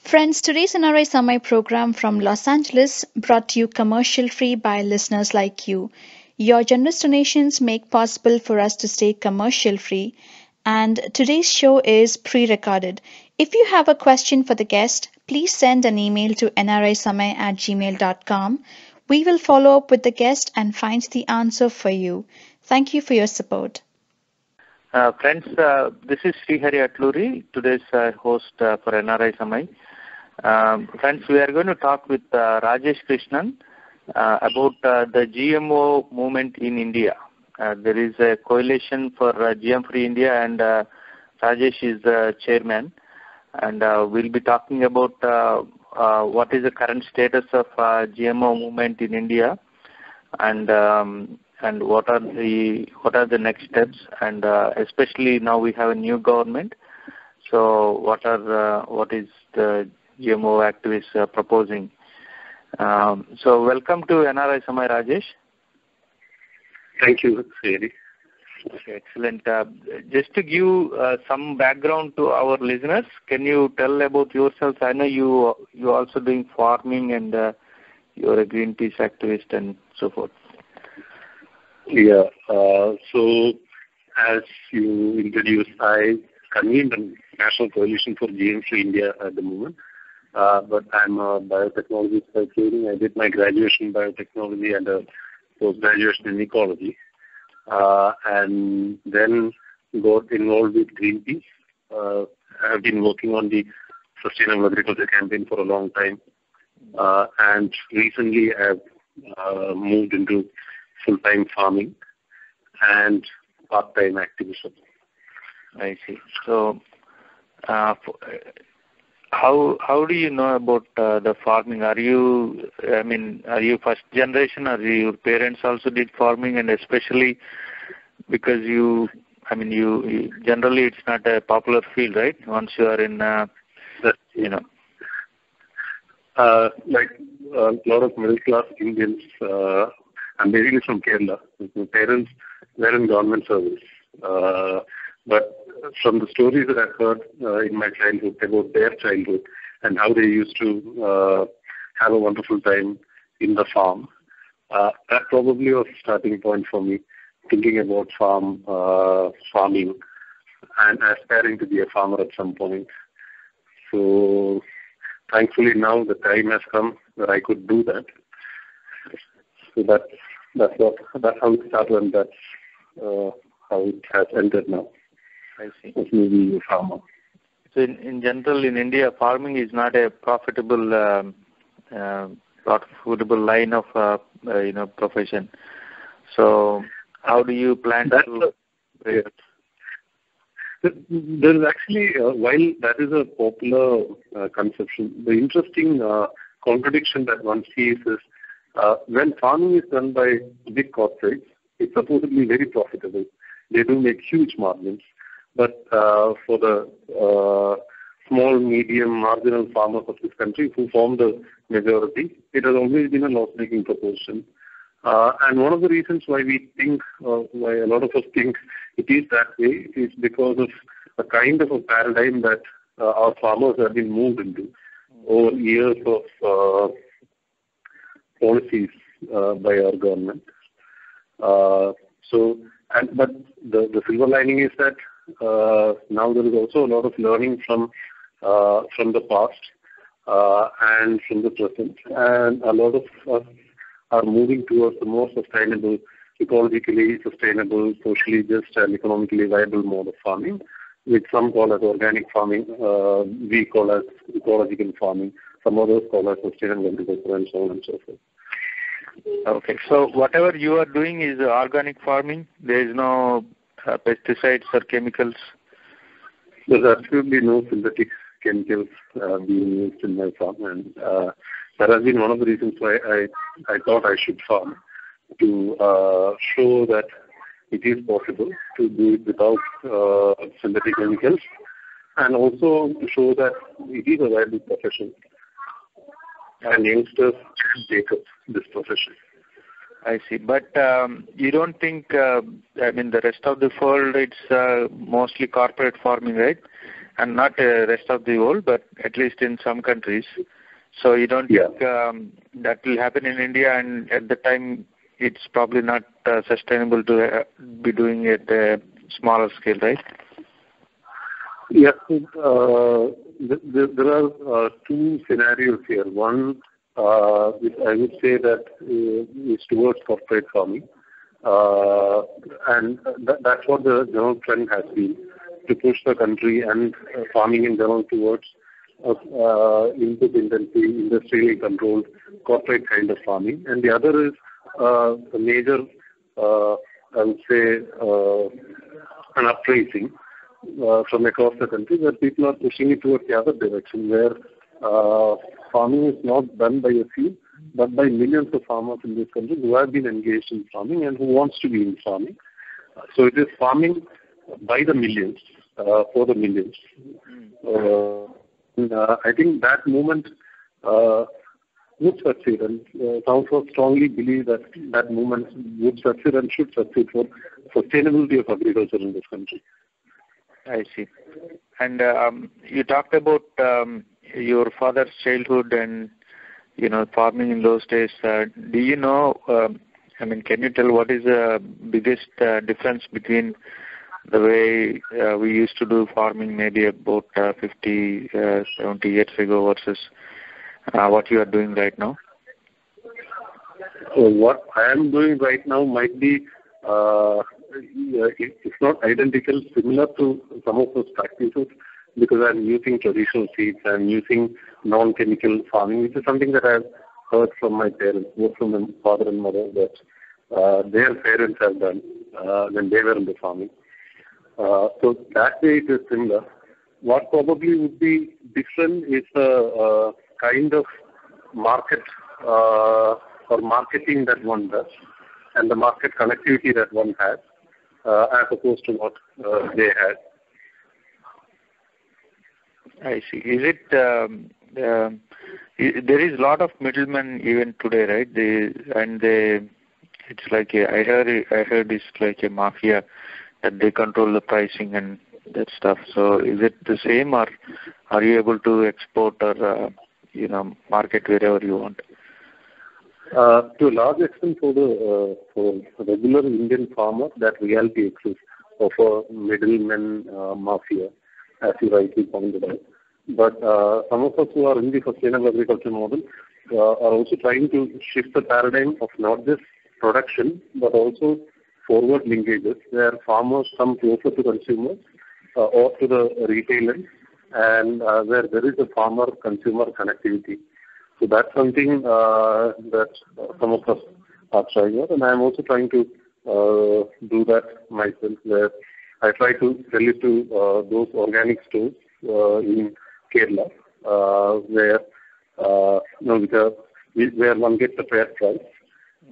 Friends, today's NRI Samai program from Los Angeles brought to you commercial free by listeners like you. Your generous donations make possible for us to stay commercial free, and today's show is pre-recorded. If you have a question for the guest, please send an email to nrisamai@gmail.com. We will follow up with the guest and find the answer for you. Thank you for your support. Friends, this is Srihari Atluri, today's host for NRI Samai. Friends, we are going to talk with Rajesh Krishnan about the GMO movement in India. There is a coalition for GM-free India, and Rajesh is the chairman. And we'll be talking about what is the current status of GMO movement in India, and what are the next steps, and especially now we have a new government. So what is the GMO activists proposing? So welcome to NRI Samai, Rajesh. Thank you, Siri. Okay, excellent. Just to give some background to our listeners, can you tell about yourself? I know you also doing farming, and you're a Greenpeace activist and so forth. Yeah. So as you introduced, I convened a national coalition for GM-free India at the moment. But I'm a biotechnologist by training. I did my graduation in biotechnology and a post-graduation in ecology. And then got involved with Greenpeace. I've been working on the Sustainable Agriculture Campaign for a long time. And recently I've moved into full-time farming and part-time activism. I see. So, how do you know about the farming? Are you first generation, or your parents also did farming? And especially because you generally it's not a popular field, right? Once you are in, like a lot of middle-class Indians. I'm basically from Kerala. My parents were in government service. But from the stories that I've heard in my childhood about their childhood and how they used to have a wonderful time in the farm, that probably was a starting point for me, thinking about farming and aspiring to be a farmer at some point. So thankfully now the time has come where I could do that. So that's how it started, and that's how it has ended now. I see. As maybe a farmer. So in general, in India, farming is not a profitable line of profession. So how do you plan to? Yes. There is actually, while that is a popular conception, the interesting contradiction that one sees is when farming is done by big corporates, it's supposedly very profitable. They do make huge margins. But for the small, medium, marginal farmers of this country who form the majority, it has always been a loss-making proportion. And one of the reasons why we think, why a lot of us think it is that way, is because of a kind of a paradigm that our farmers have been moved into over years of policies by our government. But the silver lining is that now there is also a lot of learning from the past and from the present, and a lot of us are moving towards a more sustainable, ecologically sustainable, socially just and economically viable mode of farming, which some call as organic farming, we call as ecological farming, some others call as sustainable agriculture, and so on and so forth. Okay, so whatever you are doing is organic farming. There is no pesticides or chemicals? There's absolutely no synthetic chemicals being used in my farm, and that has been one of the reasons why I thought I should farm, to show that it is possible to do it without synthetic chemicals, and also to show that it is a viable profession, and youngsters take up this profession. I see. But you don't think, the rest of the world, it's mostly corporate farming, right? and not rest of the world, but at least in some countries. So you don't think that will happen in India, and at the time it's probably not sustainable to be doing it smaller scale, right? Yes, there are two scenarios here. One, which I would say that is towards corporate farming, and that's what the general trend has been, to push the country and farming in general towards input intensive, industrially controlled corporate kind of farming. And the other is the major, I would say, an uprising from across the country, where people are pushing it towards the other direction, where farming is not done by a few, but by millions of farmers in this country who have been engaged in farming and who wants to be in farming. So it is farming by the millions, for the millions. I think that movement would succeed, and some of us strongly believe that that movement would succeed and should succeed for sustainability of agriculture in this country. I see. And you talked about your father's childhood and, farming in those days. Do you know, can you tell what is the biggest difference between the way we used to do farming maybe about 50, 70 years ago versus what you are doing right now? So what I am doing right now might be, it's not identical, similar to some of those practices, because I'm using traditional seeds, I'm using non-chemical farming, which is something that I've heard from my parents, both from my father and mother, that their parents have done when they were in the farming. So that way it is similar. What probably would be different is the kind of market or marketing that one does, and the market connectivity that one has, as opposed to what they had. I see. Is it there is a lot of middlemen even today, right? It's like I heard it's like a mafia, that they control the pricing and that stuff. So is it the same, or are you able to export or market wherever you want? To a large extent, for the regular Indian farmer, that reality exists of a middleman mafia, as you rightly pointed out. But some of us who are in the sustainable agriculture model are also trying to shift the paradigm of not just production, but also forward linkages, where farmers come closer to consumers or to the retailers, and where there is a farmer-consumer connectivity. So that's something that some of us are trying out, and I'm also trying to do that myself, where I try to sell it to those organic stores in Kerala, where where one gets a fair price,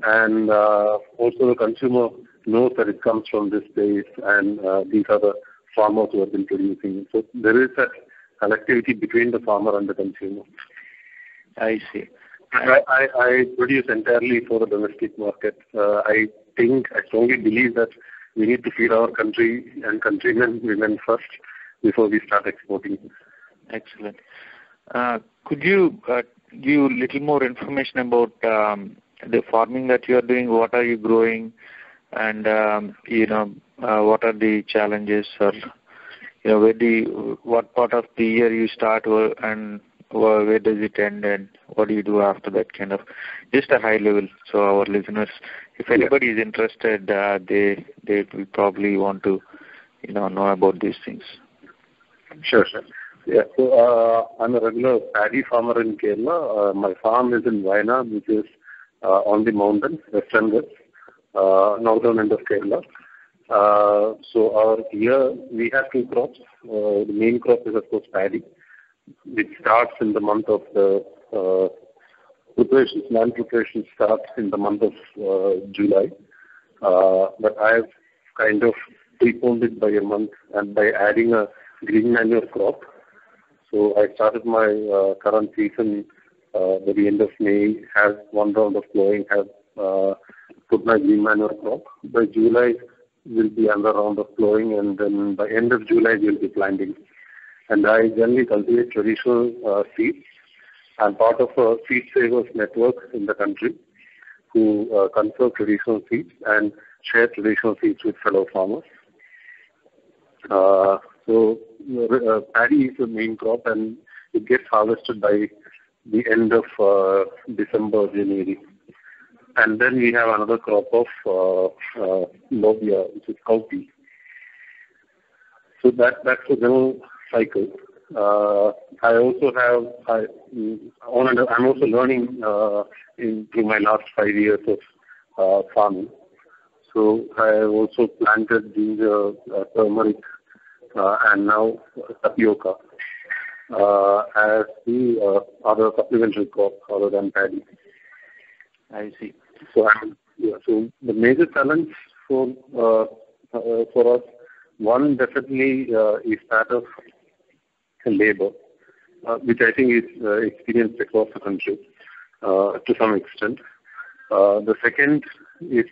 and also the consumer knows that it comes from this place, and these are the farmers who have been producing it. So there is that connectivity between the farmer and the consumer. I see. I produce entirely for the domestic market. I strongly believe that we need to feed our country and countrymen, women first, before we start exporting. Excellent. Could you give a little more information about the farming that you are doing? What are you growing, and what are the challenges, or what part of the year you start, and where does it end, and what do you do after that? Kind of just a high level, so our listeners, if anybody is interested, they will probably want to know about these things. Sure. Yeah, so I'm a regular paddy farmer in Kerala. My farm is in Wayanad, which is on the mountains, western Ghats, northern end of Kerala. So our year, we have two crops. The main crop is, of course, paddy, which starts in the month of land preparation starts in the month of July. But I've kind of preponed it by a month, and by adding a green manure crop. So I started my current season by the end of May, have one round of plowing, have put my green manure crop. By July will be another round of plowing, and then by end of July we'll be planting. and I generally cultivate traditional seeds. I'm part of a seed savers network in the country who conserve traditional seeds and share traditional seeds with fellow farmers. So paddy is the main crop, and it gets harvested by the end of December, January. And then we have another crop of lobia, which is cowpea. So that's the general cycle. I also have, I'm also learning through my last 5 years of farming. So I have also planted ginger, turmeric, and now tapioca as the other supplementary crop other than paddy. I see. So so the major challenge for us, one definitely is that of labor, which I think is experienced across the country to some extent. The second is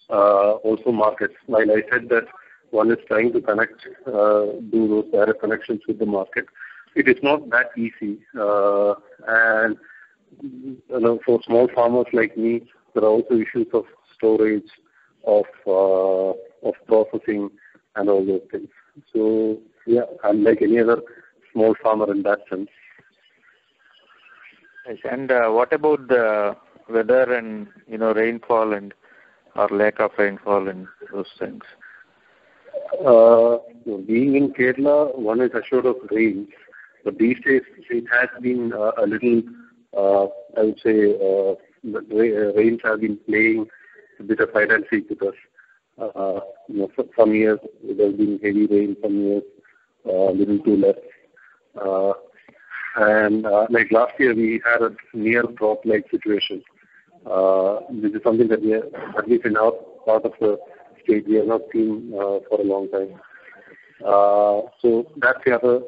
also markets. While I said that one is trying to connect, do those direct connections with the market, it is not that easy. And for small farmers like me, there are also issues of storage, of processing, and all those things. So yeah, I'm like any other small farmer in that sense. Yes. And what about the weather and rainfall and or lack of rainfall and those things? Being in Kerala, one is assured of rain, but these days it has been a little. I would say the rains have been playing a bit of hide and seek with us. Some years there has been heavy rain, some years a little too less. And like last year, we had a near drought-like situation. This is something that we are, at least in our part of the state, we have not seen for a long time. So that's the other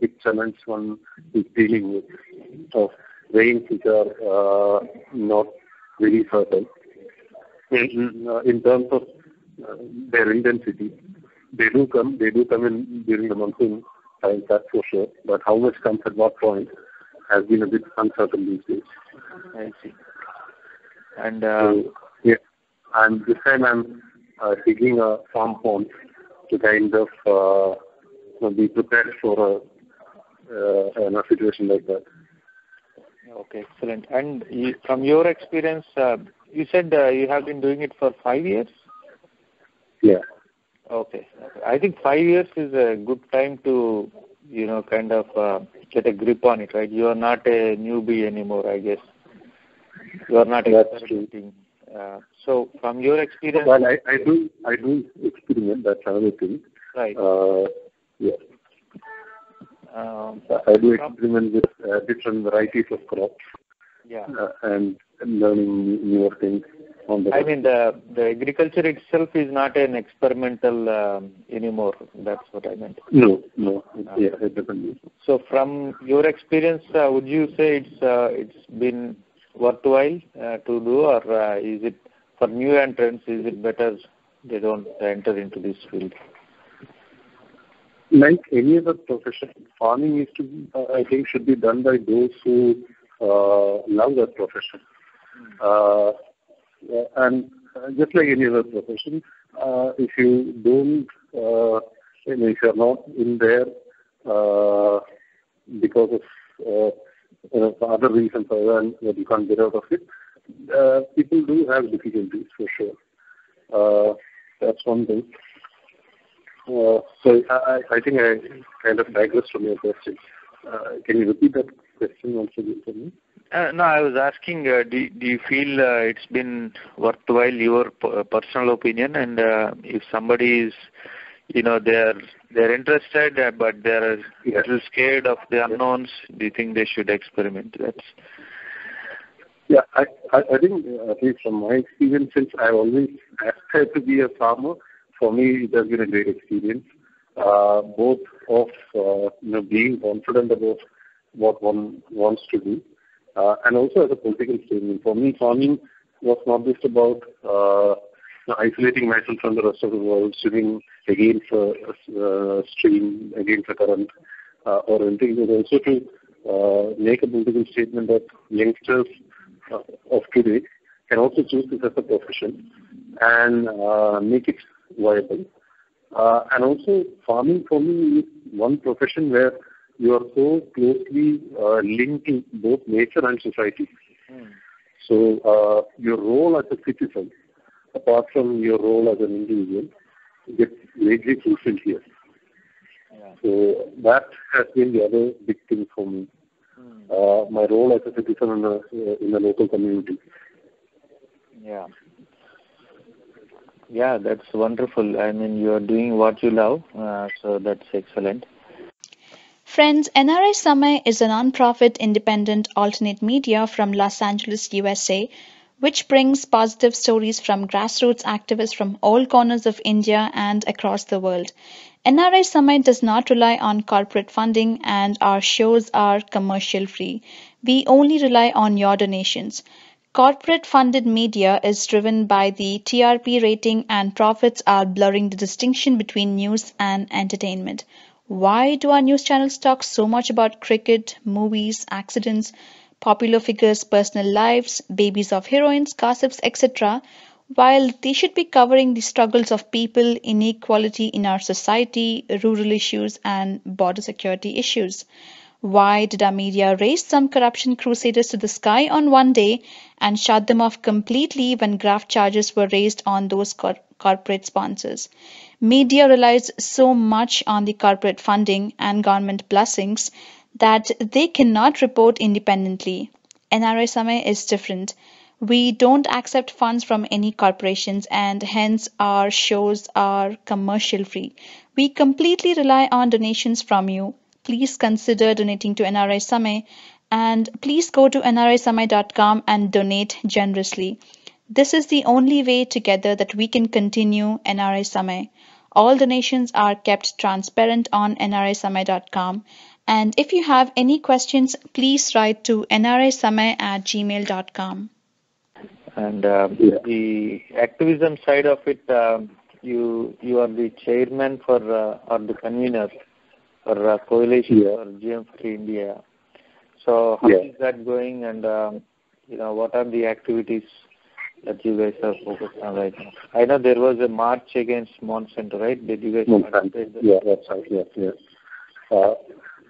big challenge one is dealing with, of rains which are not very fertile. In terms of their intensity, they do come in during the monsoon time, that's for sure. But how much comes at what point has been a bit uncertain these days. I see. And and this time I'm digging a farm pond to kind of be prepared for a situation like that. Okay, excellent. And from your experience, you said you have been doing it for 5 years? Yeah. Okay. I think 5 years is a good time to, kind of get a grip on it, right? You are not a newbie anymore, I guess. You are not experimenting. So from your experience... Well, I do experiment, that's another thing. Right. Yeah. I do experiment with different varieties of crops. Yeah. And learning newer things on the... I mean, the agriculture itself is not an experimental anymore. That's what I meant. No. Yeah, it definitely. So from your experience, would you say it's been worthwhile to do, or is it for new entrants, is it better they don't enter into this field? Like any other profession, farming is I think should be done by those who love that profession. And just like any other profession, if you don't, if you're not in there because of other reasons other than that you can't get out of it, people do have difficulties for sure. That's one thing. So I think I kind of digressed from your question. Can you repeat that question once again for me? No, I was asking, do you feel it's been worthwhile, your personal opinion, and if somebody is, they're interested, but they're a little scared of the unknowns, do you think they should experiment? Yeah, I think, at least from my experience, since I've always aspired to be a farmer, for me it has been a great experience, both of being confident about what one wants to do, and also as a political statement. For me, farming was not just about isolating myself from the rest of the world, swimming against a stream, against a current. or anything. It was also to make a political statement that youngsters of today can also choose this as a profession and make it viable. And also, farming for me is one profession where you are so closely linked to both nature and society. So your role as a citizen, apart from your role as an individual, gets greatly fulfilled here. So that has been the other big thing for me. My role as a citizen in the local community. Yeah, that's wonderful. I mean, you are doing what you love, so that's excellent. Friends, NRI Samay is a non-profit independent alternate media from Los Angeles, USA, which brings positive stories from grassroots activists from all corners of India and across the world. NRI Samay does not rely on corporate funding and our shows are commercial free. We only rely on your donations. Corporate funded media is driven by the TRP rating and profits are blurring the distinction between news and entertainment. Why do our news channels talk so much about cricket, movies, accidents, popular figures' personal lives, babies of heroines, gossips, etc., while they should be covering the struggles of people, inequality in our society, rural issues, and border security issues? Why did our media raise some corruption crusaders to the sky on one day and shut them off completely when graft charges were raised on those corporate sponsors? Media relies so much on the corporate funding and government blessings that they cannot report independently. NRI Samay is different. We don't accept funds from any corporations and hence our shows are commercial free. We completely rely on donations from you. Please consider donating to NRI Samay and please go to nrisamay.com and donate generously. This is the only way together that we can continue NRI Samay. All donations are kept transparent on nrisamay.com. And if you have any questions, please write to nrisamay@gmail.com. And the activism side of it, you are the chairman for or the convener for Coalition for GM-Free India. So how is that going, and what are the activities that you guys are focused on right now? I know there was a march against Monsanto, right? Did you guys participate? Yeah, that's right. Yeah.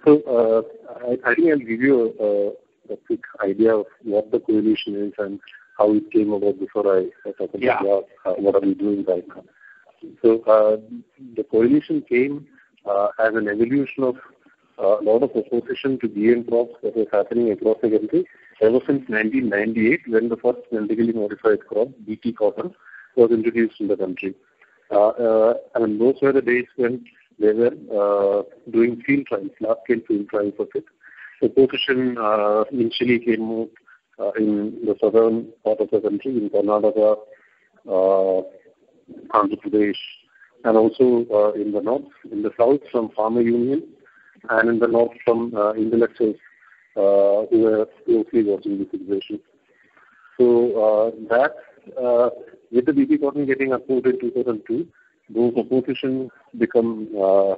So I think I'll give you a quick idea of what the coalition is and how it came about before I talk about what are we doing right now. So the coalition came as an evolution of a lot of opposition to GM crops that was happening across the country ever since 1998, when the first genetically modified crop, BT cotton, was introduced in the country. And those were the days when they were doing field trials, large-scale field trials of it. Opposition initially came out in the southern part of the country, in Karnataka, Andhra Pradesh, and also in the north, in the south from Farmer Union, and in the north from intellectuals who were closely watching the situation. So with the BT cotton getting approved in 2002, those opposition become, I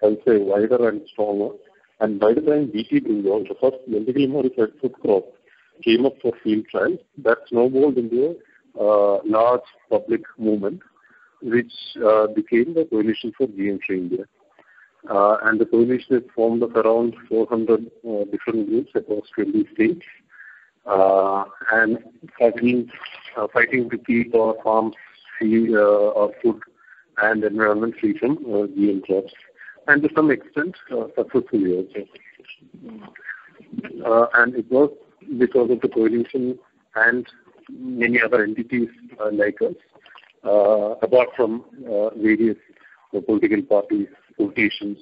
would say, wider and stronger. And by the time BT brinjal, the first genetically modified food crop, came up for field trials, that snowballed into a large public movement, which became the Coalition for GM-Free India. And the coalition is formed of around 400 different groups across 20 states, and have been fighting to keep our farms free, our food and environment free from GM crops, and to some extent successfully also. And it was because of the coalition and many other entities like us, apart from various political parties, politicians,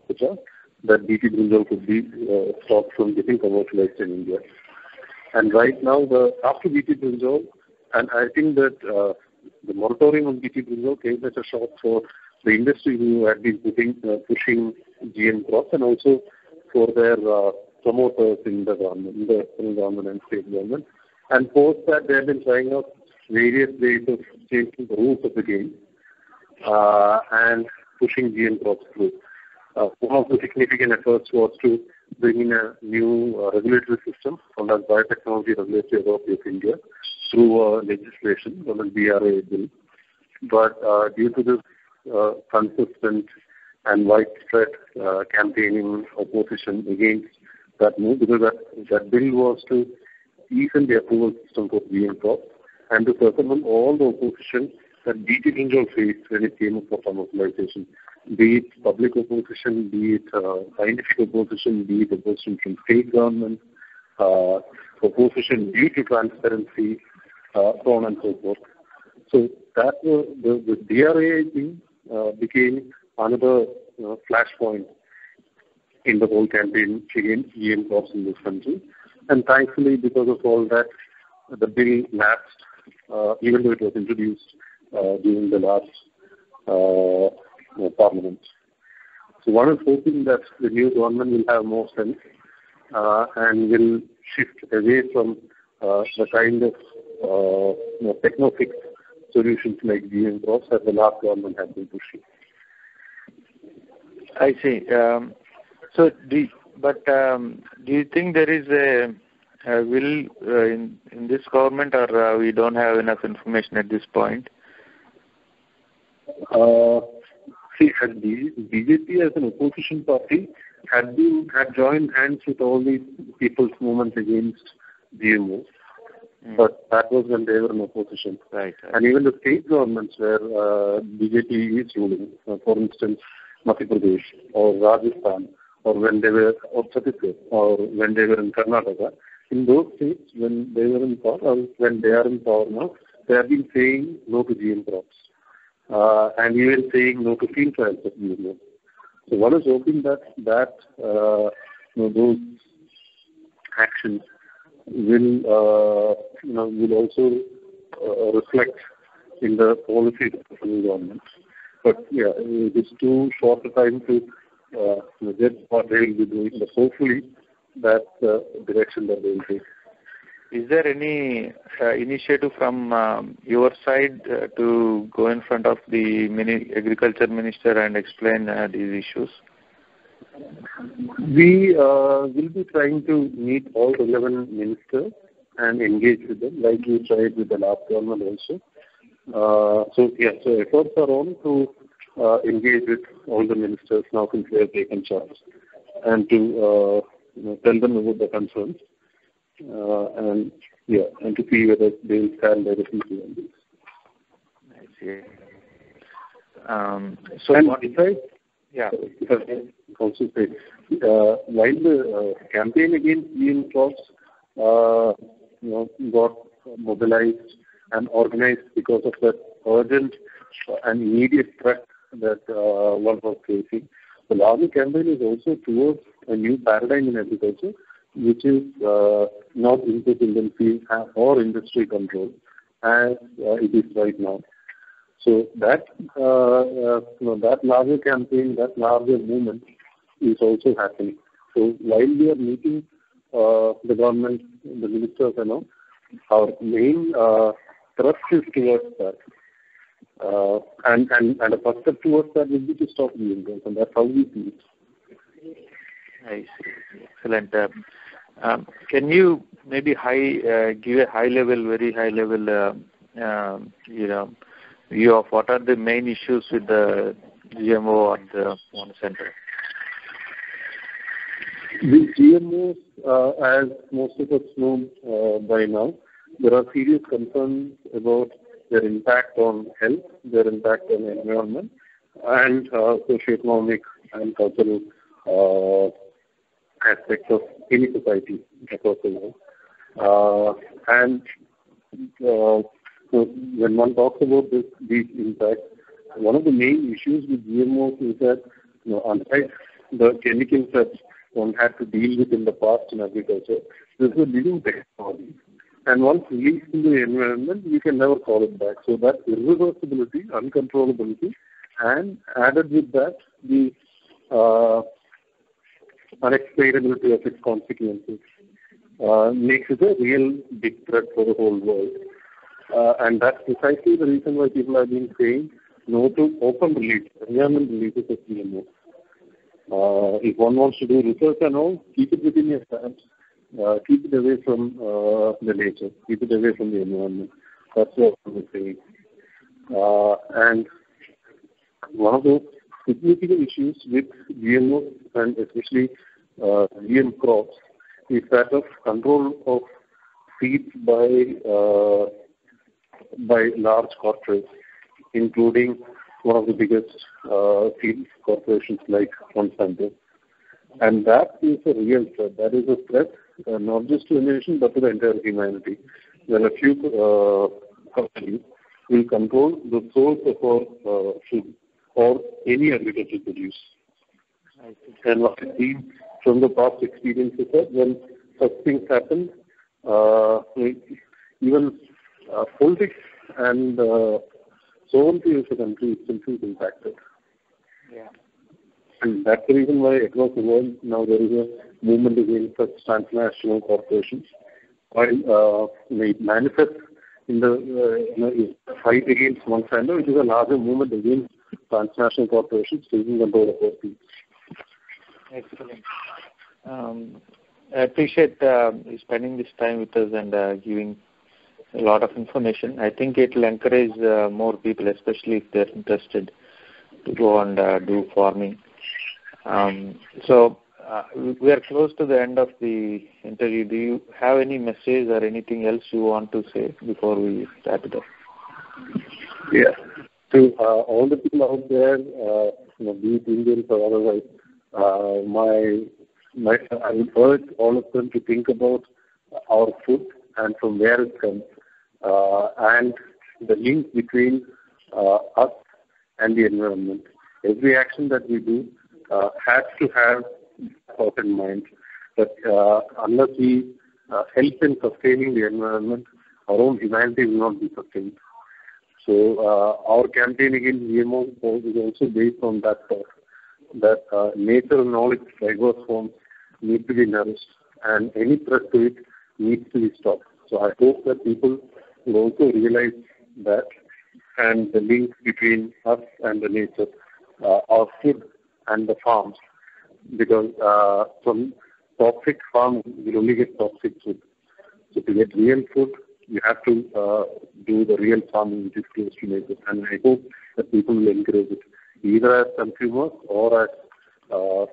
etc., that BT brinjal could be stopped from getting commercialized in India. And right now, after BT brinjal, and I think that the moratorium on BT brinjal came as a shock for the industry who had been pushing GM crops, and also for their promoters in the government, in the central government and state government. And post that, they have been trying out various ways of changing the rules of the game and pushing GM crops through. One of the significant efforts was to bring in a new regulatory system called as Biotechnology Regulatory Authority of India through legislation, called as BRA bill. But due to this consistent and widespread campaigning opposition against that move, because that bill was to easen the approval system for GM crops and to circumvent all the opposition that DT India faced when it came up for commercialization, be it public opposition, be it scientific opposition, be it opposition from state government, opposition due to transparency, so on and so forth. So that the DRA thing became another flashpoint in the whole campaign against GM crops in this country. And thankfully, because of all that, the bill lapsed, even though it was introduced during the last parliament. So one is hoping that the new government will have more sense and will shift away from the kind of techno-fix solutions like GM crops that the last government has been pushing. I see. So, do you think there is a will in this government, or we don't have enough information at this point? See, BJP as an opposition party had joined hands with all these people's movements against GMOs, but that was when they were in opposition. Right. And even the state governments where BJP is ruling, for instance, Madhya Pradesh or Rajasthan, or when they were, or Chhattisgarh, or when they were in Karnataka, in those states, when they were in power, or when they are in power now, they have been saying no to GM crops. And even saying no to field trials of GMO. So one is hoping that those actions will also reflect in the policies of the new government. But yeah, it is too short a time to judge what they will be doing. But hopefully, that's the direction that they will take. Is there any initiative from your side to go in front of the agriculture minister and explain these issues? We will be trying to meet all relevant ministers and engage with them, like we tried with the last government also. So efforts are on to engage with all the ministers now since they have taken charge, and to tell them about the concerns. And to see whether they will stand by the people on this. I see. So and what besides, if I also say, while the campaign against GM crops got mobilized and organized because of that urgent and immediate threat that one was facing, the larger campaign is also towards a new paradigm in agriculture, which is not input-intensive or industry control as it is right now. So that larger campaign, that larger movement is also happening. So while we are meeting the government, the ministers and all, our main thrust is towards that. And a first step towards that will be to stop GM crops, and that's how we see it. I see. Excellent. Can you maybe give a very high level, view of what are the main issues with the GMO at the center? With GMOs, as most of us know by now, there are serious concerns about their impact on health, their impact on the environment, and socioeconomic and cultural aspects of any society across the world. So when one talks about these impacts, one of the main issues with GMOs is that, unlike the chemicals that one had to deal with in the past in agriculture, this is a living technology. And once released in the environment, you can never call it back. So that irreversibility, uncontrollability, and added with that, the unexplainability of its consequences makes it a real big threat for the whole world. And that's precisely the reason why people have been saying no to open release, environment releases of GMO. If one wants to do research and all, keep it within your hands. Keep it away from the nature. Keep it away from the environment. That's what I would say. And one of the significant issues with GMO and especially GM crops is that of control of seeds by large corporates, including one of the biggest seed corporations like Monsanto. And that is a real threat. That is a threat not just to a nation but to the entire humanity. When a few companies will control the source of our food or any agricultural produce. And what I've seen from the past experiences that when such things happen, even politics and sovereignty of the country itself is impacted. Yeah. And that's the reason why across the world now there is a movement against such transnational corporations. While it manifests in the fight against Monsanto, it is a larger movement against transnational corporations taking control of our fields. Excellent. I appreciate you spending this time with us and giving a lot of information. I think it will encourage more people, especially if they're interested, to go and do farming. So we are close to the end of the interview. Do you have any message or anything else you want to say before we wrap it up? Yeah. To all the people out there, be it Indians or otherwise, I would urge all of them to think about our food and from where it comes, and the link between us and the environment. Every action that we do has to have thought in mind that unless we help in sustaining the environment, our own humanity will not be sustained. So our campaign against GMO is also based on that thought, that nature and all its diverse forms need to be nourished, and any threat to it needs to be stopped. So I hope that people will also realize that and the link between us and the nature, our food and the farms, because from toxic farm you only get toxic food. So to get real food, you have to do the real farming which is close to nature. And I hope that people will encourage it, either as consumers or as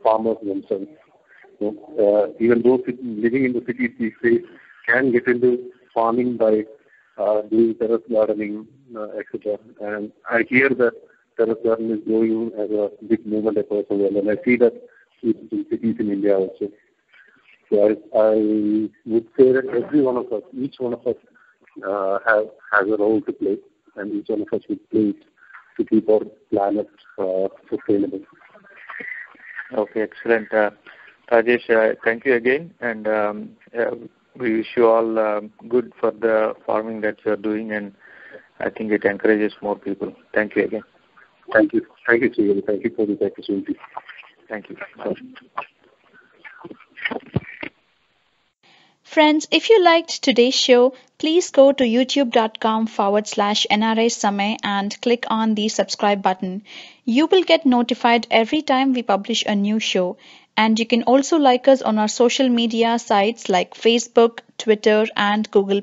farmers themselves. So, even those living in the cities these days can get into farming by doing terrace gardening, etc. And I hear that terrace gardening is growing as a big movement across the world, and I see that in cities in India also. So I would say that every one of us, each one of us has a role to play, and each one of us would play to keep our planet sustainable. Okay, excellent. Rajesh, thank you again, and we wish you all good for the farming that you are doing, and I think it encourages more people. Thank you again. Thank you. Thank you, Sri. Thank you for this opportunity. Thank you. Friends, if you liked today's show, please go to youtube.com/NRI Samay and click on the subscribe button. You will get notified every time we publish a new show. And you can also like us on our social media sites like Facebook, Twitter, and Google+.